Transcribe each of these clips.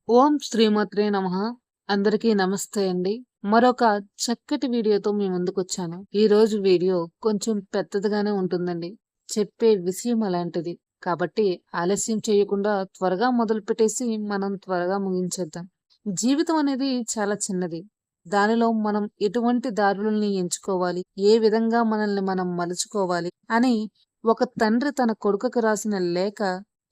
ఓం శ్రీమాత్రే నమః. అందరికీ నమస్తే అండి. మరొక చక్కటి వీడియోతో మీ ముందుకొచ్చాను. ఈరోజు వీడియో కొంచెం పెద్దదిగానే ఉంటుందండి. చెప్పే విషయం అలాంటిది. కాబట్టి ఆలస్యం చేయకుండా త్వరగా మొదలుపెట్టేసి మనం త్వరగా ముగించేద్దాం. జీవితం అనేది చాలా చిన్నది. దానిలో మనం ఎటువంటి దారులని ఎంచుకోవాలి, ఏ విధంగా మనల్ని మనం మలుచుకోవాలి అని ఒక తండ్రి తన కొడుకుకు రాసిన లేఖ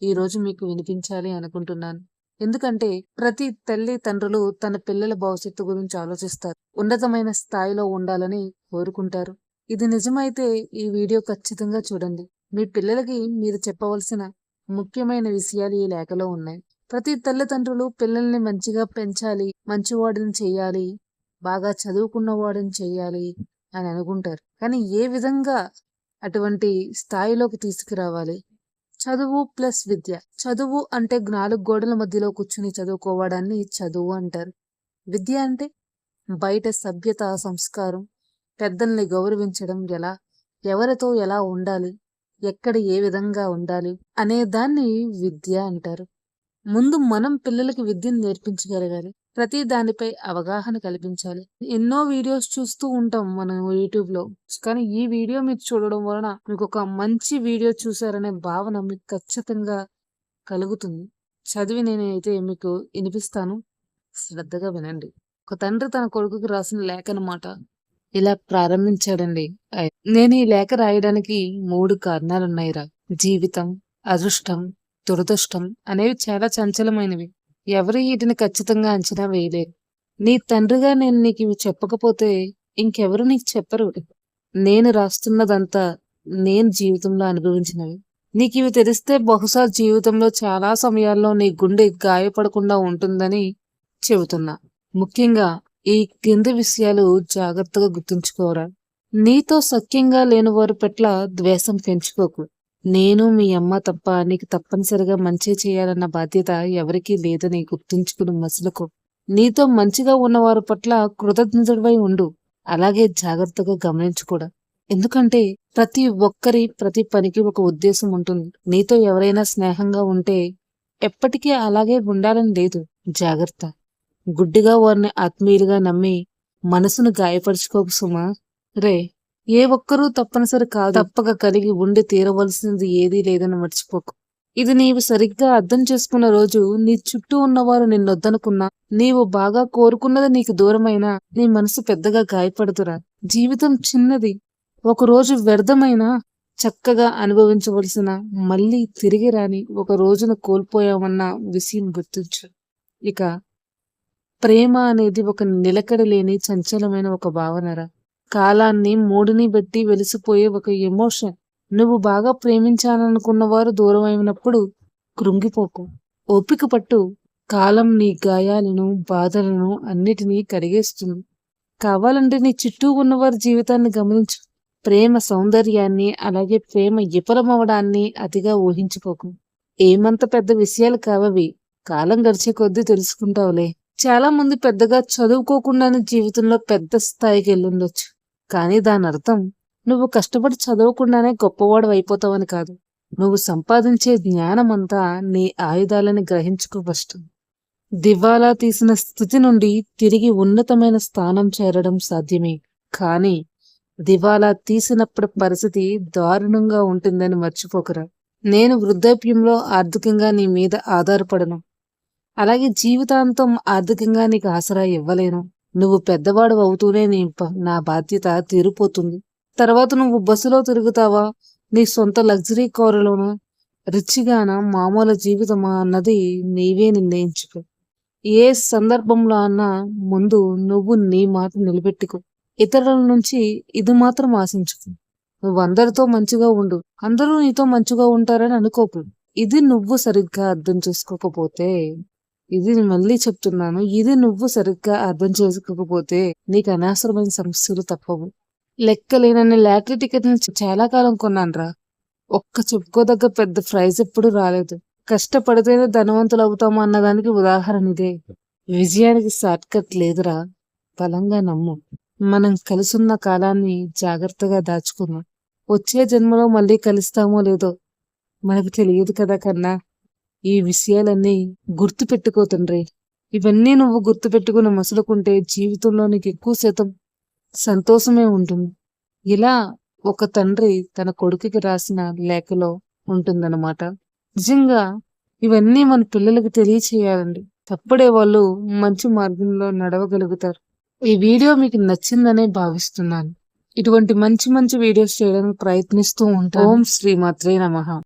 ఈరోజు మీకు వినిపించాలి అనుకుంటున్నాను. ఎందుకంటే ప్రతి తల్లి తండ్రులు తన పిల్లల భవిష్యత్తు గురించి ఆలోచిస్తారు. ఉన్నతమైన స్థాయిలో ఉండాలని కోరుకుంటారు. ఇది నిజమైతే ఈ వీడియో ఖచ్చితంగా చూడండి. మీ పిల్లలకి మీరు చెప్పవలసిన ముఖ్యమైన విషయాలు ఈ లేఖలో ఉన్నాయి. ప్రతి తల్లిదండ్రులు పిల్లల్ని మంచిగా పెంచాలి, మంచివాడిని చెయ్యాలి, బాగా చదువుకున్న వాడిని చెయ్యాలి అని అనుకుంటారు. కానీ ఏ విధంగా అటువంటి స్థాయిలోకి తీసుకురావాలి? చదువు ప్లస్ విద్య. చదువు అంటే 4 గోడల మధ్యలో కూర్చుని చదువుకోవడాన్ని చదువు అంటారు. విద్య అంటే బయట సభ్యత, సంస్కారం, పెద్దల్ని గౌరవించడం ఎలా, ఎవరితో ఎలా ఉండాలి, ఎక్కడ ఏ విధంగా ఉండాలి అనే దాన్ని విద్య అంటారు. ముందు మనం పిల్లలకి విద్యను నేర్పించగలగాలి. ప్రతి దానిపై అవగాహన కల్పించాలి. ఎన్నో వీడియోస్ చూస్తూ ఉంటాం మనం యూట్యూబ్‌లో. కానీ ఈ వీడియో మీరు చూడడం వలన మీకొక మంచి వీడియో చూసారనే భావన మీకు ఖచ్చితంగా కలుగుతుంది. చదివి నేనైతే మీకు ఇనిపిస్తాను. శ్రద్ధగా వినండి. ఒక తండ్రి తన కొడుకుకి రాసిన లేఖ అన్నమాట. ఇలా ప్రారంభించాడండి. నేను ఈ లేఖ రాయడానికి 3 కారణాలున్నాయిరా. జీవితం, అదృష్టం, దురదృష్టం అనేవి చాలా చంచలమైనవి. ఎవరు వీటిని ఖచ్చితంగా అంచనా వేయలేరు. నీ తండ్రిగా నేను నీకు ఇవి చెప్పకపోతే ఇంకెవరు నీకు చెప్పరు. నేను రాస్తున్నదంతా నేను జీవితంలో అనుభవించినవి. నీకు ఇవి తెలిస్తే బహుశా జీవితంలో చాలా సమయాల్లో నీ గుండె గాయపడకుండా ఉంటుందని చెబుతున్నా. ముఖ్యంగా ఈ కింది విషయాలు జాగ్రత్తగా గుర్తుంచుకోరా. నీతో సఖ్యంగా లేని వారి పట్ల ద్వేషం పెంచుకోకు. నేను మీ అమ్మ తప్ప నీకు తప్పనిసరిగా మంచి చేయాలన్న బాధ్యత ఎవరికీ లేదని గుర్తుంచుకుని మసులుకో. నీతో మంచిగా ఉన్నవారి పట్ల కృతజ్ఞుడివై ఉండు. అలాగే జాగ్రత్తగా గమనించు కూడా. ఎందుకంటే ప్రతి పనికి ఒక ఉద్దేశం ఉంటుంది. నీతో ఎవరైనా స్నేహంగా ఉంటే ఎప్పటికీ అలాగే ఉండాలని లేదు. జాగ్రత్త. గుడ్డిగా వారిని ఆత్మీయులుగా నమ్మి మనసును గాయపరుచుకోకు సుమా. రే, ఏ ఒక్కరూ తప్పనిసరి కాదు. తప్పక కలిగి ఉండి తీరవలసినది ఏదీ లేదని మర్చిపోకు. ఇది నీవు సరిగ్గా అర్థం చేసుకున్న రోజు నీ చుట్టూ ఉన్నవారు నిన్నొద్దనుకున్నా, నీవు బాగా కోరుకున్నది నీకు దూరమైనా నీ మనసు పెద్దగా గాయపడుతురా. జీవితం చిన్నది. ఒక రోజు వ్యర్థమైనా చక్కగా అనుభవించవలసిన, మళ్ళీ తిరిగి రాని ఒక రోజును కోల్పోయామన్న విషయం గుర్తించు. ఇక ప్రేమ అనేది ఒక నిలకడ లేని చంచలమైన ఒక భావనరా. కాలాన్ని మూడుని బట్టి వెలిసిపోయే ఒక ఎమోషన్. నువ్వు బాగా ప్రేమించాలనుకున్న వారు దూరమైనప్పుడు కృంగిపోకు. ఓపిక పట్టు. కాలం నీ గాయాలను, బాధలను అన్నిటినీ కడిగేస్తుంది. కావాలంటే నీ చుట్టూ ఉన్నవారి జీవితాన్ని గమనించు. ప్రేమ సౌందర్యాన్ని, అలాగే ప్రేమ విఫలమవడాన్ని అతిగా ఊహించుకోకు. ఏమంత పెద్ద విషయాలు కావవి. కాలం గడిచే కొద్దీ తెలుసుకుంటావులే. చాలా మంది పెద్దగా చదువుకోకుండానే జీవితంలో పెద్ద స్థాయికి వెళ్ళుండొచ్చు. కానీ దాని అర్థం నువ్వు కష్టపడి చదవకుండానే గొప్పవాడు అయిపోతావని కాదు. నువ్వు సంపాదించే జ్ఞానమంతా నీ ఆయుధాలని గ్రహించుకో ఫస్ట్. దివాలా తీసిన స్థితి నుండి తిరిగి ఉన్నతమైన స్థానం చేరడం సాధ్యమే. కానీ దివాలా తీసినప్పుడు పరిస్థితి దారుణంగా ఉంటుందని మర్చిపోకరా. నేను వృద్ధాప్యంలో ఆర్థికంగా నీ మీద ఆధారపడను. అలాగే జీవితాంతం ఆర్థికంగా నీకు ఆసరా ఇవ్వలేను. నువ్వు పెద్దవాడు అవుతూనే నా బాధ్యత తీరిపోతుంది. తర్వాత నువ్వు బస్సులో తిరుగుతావా, నీ సొంత లగ్జరీ కారులోనా, రిచ్గానా, మామూలు జీవితమా అన్నది నీవే నిర్ణయించుకో. ఏ సందర్భంలో అన్నా ముందు నువ్వు నీ మాట నిలబెట్టుకో. ఇతరుల నుంచి ఇది మాత్రం ఆశించుకో. నువ్వు అందరితో మంచిగా ఉండు. అందరూ నీతో మంచిగా ఉంటారని అనుకోకు. ఇది నువ్వు సరిగ్గా అర్థం చేసుకోకపోతే మళ్ళీ చెప్తున్నాను, ఇది నువ్వు సరిగ్గా అర్థం చేసుకోకపోతే నీకు అనవసరమైన సమస్యలు తప్పవు. లెక్కలేనన్ని లాటరీ టికెట్ చాలా కాలం కొన్నానురా. ఒక్క చెప్పుకోదగ్గ పెద్ద ప్రైజ్ ఎప్పుడు రాలేదు. కష్టపడితేనే ధనవంతులు అవుతాము అన్నదానికి ఉదాహరణ ఇదే. విజయానికి షార్ట్ కట్ లేదురా. బలంగా నమ్ము. మనం కలుసున్న కాలాన్ని జాగ్రత్తగా దాచుకుందాం. వచ్చే జన్మలో మళ్ళీ కలుస్తామో లేదో మనకు తెలియదు కదా కన్నా. ఈ విషయాలన్నీ గుర్తు పెట్టుకో తండ్రి. ఇవన్నీ నువ్వు గుర్తుపెట్టుకుని మసులుకుంటే జీవితంలో నీకు ఎక్కువ శాతం సంతోషమే ఉంటుంది. ఇలా ఒక తండ్రి తన కొడుకుకి రాసిన లేఖలో ఉంటుందన్నమాట. నిజంగా ఇవన్నీ మన పిల్లలకి తెలియచేయాలండి. అప్పుడే వాళ్ళు మంచి మార్గంలో నడవగలుగుతారు. ఈ వీడియో మీకు నచ్చిందనే భావిస్తున్నాను. ఇటువంటి మంచి మంచి వీడియోస్ చేయడానికి ప్రయత్నిస్తూ ఉంటాను. ఓం శ్రీమాత్రే నమః.